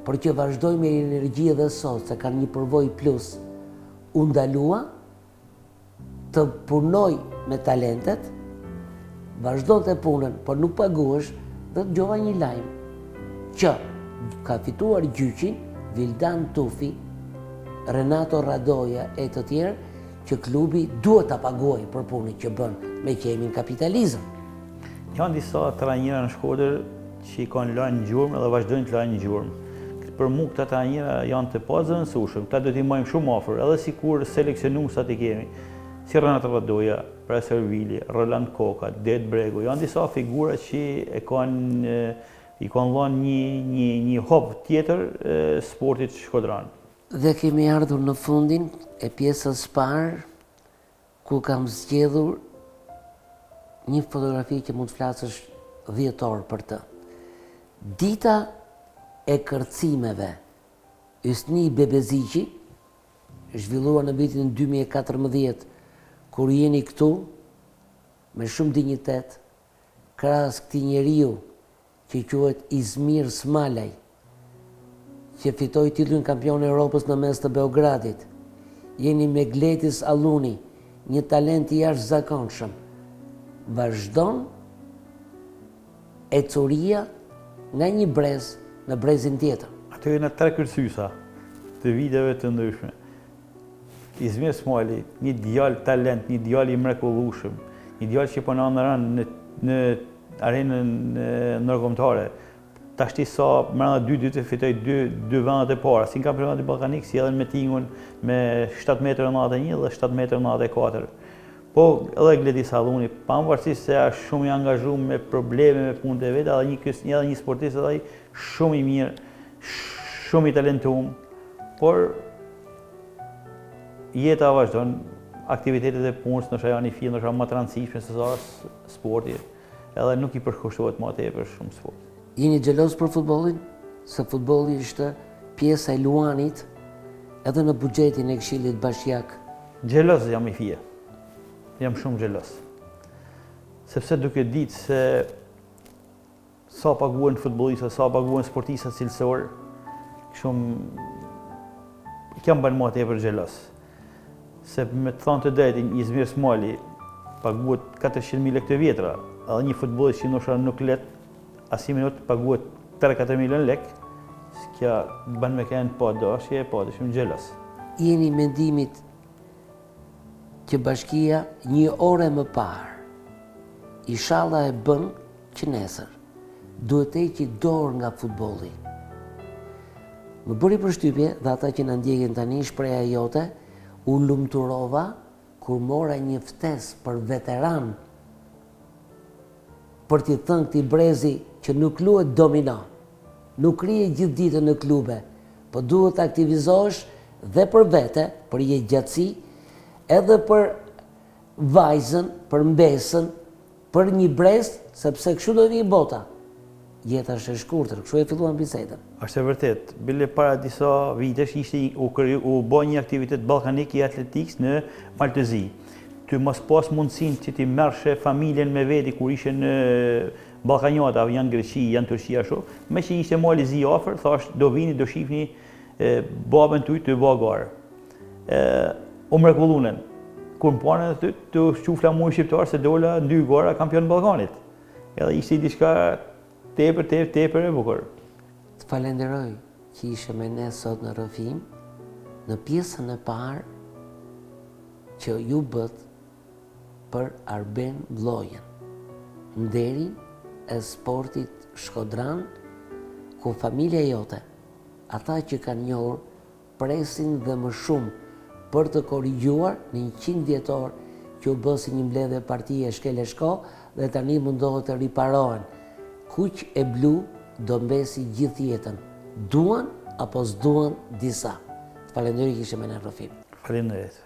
por që vazhdojnë me energji edhe sot, se kanë një përvojë plus, u ndalua të punoj me talentet, vazhdonte punën, por nuk paguhesh, dhe të gjova një lajm që ka fituar gjyqin Vildan Tufi, Renato Radoja e të tjerë, që klubi duhet ta paguajë për punën që bën, me që jemi në kapitalizëm. Janë disa trajnera në Shkodër që i kanë lënë gjurmë dhe vazhdojnë të lënë gjurmë. Për mu këta trajnera janë të pazëvendësueshëm, këta do t'i marrim shumë afër, edhe sikur seleksionuesat i kemi, si Renato Radoja, Profesor Vili, Roland Koka, Det Bregu, janë disa figura që i kanë lënë një hop tjetër sportit shkodran. Dhe kemi ardhur në fundin e pjesës parë, ku kam zgjedhur një fotografi që mund të flasësh 10 orë për të. Dita e kërcimeve Ysni Bebeziqi, zhvilluar në vitin 2014, kur jeni këtu, me shumë dinjitet, krahas këtij njeriu që quhet Izmir Smalaj, që fitoi titullin kampion e Europës në mes të Beogradit. Jeni me Gletis Alluni, një talent i jashtëzakonshëm. Vazhdon ecuria nga një brez në brezin tjetër. Ato janë 3 kërcysa të viteve të ndryshme. Izmir Smali, një djalë talent, një djalë i mrekullueshëm, një djalë që po na ndran në arenën ndërkombëtare. Tashti sa mbrana 2 ditë fitoi 2 vendet e para, si në kampionatin Ballkanik, si edhe në metingun me 7 metër 91 dhe 7 metër 94. Po edhe Gledis Alluni, pavarësisht se është shumë i angazhuar me probleme me punët e vet, edhe një sportist edhe ai shumë i mirë, shumë i talentuar, por jeta vazhdon, aktivitetet e punës ndoshta janë i fillë, ndoshta më të rëndësishme se sa sporti, edhe nuk i përkushtohet më tepër shumë sport. Jeni xheloz për futbollin? Se futbolli është pjesa e luanit edhe në buxhetin e Këshillit Bashkiak. Xheloz jam i fije. Jam shumë xheloz. Sepse duke ditë se sa paguhen futbollistët, sa paguhen sportistët cilësor, kam bën më tepër xheloz. Se me të thënë të drejtin, Izmir Smali paguhet 400.000 lekë të vjetra, edhe një futbollist që ndoshta nuk let asnjë minutë paguhet 3-4 milion lekë, s'kja bën me kënë pa dashje, pa dëshim xheloz. Jeni mendimit që bashkia një orë më parë inshallah e bën që nesër duhet të heqë dorë nga futbolli. Më bëri përshtypje dhe ata që na ndjekin tani, shpreha jote u lumturova kur mora një ftesë për veteran, për t'i thënë këtij brezi që nuk luhet domino, nuk rije gjithë ditën në klube, po duhet të aktivizohesh dhe për vete, për jetëgjatësi, edhe për vajzën, për mbesën, për një brez, sepse kështu do vijë bota. Jeta është e shkurtër, kështu e filluam bisedën. Është e vërtet, bile para disa vitesh u bë një aktivitet ballkanik i atletikës në Maltëzi. Ty mos pas mundësinë që ti merrshe familjen me veti kur ishe në Ballkanjata, janë Greqi, janë Turqi ashtu, me që ishte mali zi afër, thash do vini, do shihni babën tuaj të bagar. U mrekullunen. Kur më panë aty të shqufla mua shqiptar se dola 2 gara kampion Ballkanit. Edhe ishte diçka tepër e bukur. Të falenderoj që ishe me ne sot në rrëfim, në pjesën e parë që ju bët për Arben Vllojën, nderin e sportit shkodran, ku familja jote, ata që kanë njohur, presin dhe më shumë për të korrigjuar në 100 vjetor që u bë si një mbledhje partie shkel e shko dhe tani mundohet të riparohen. Kuq e blu do mbesi gjithë jetën. Duan apo s'duan disa. Falenderoj që ishte me në rrëfim. Faleminderit.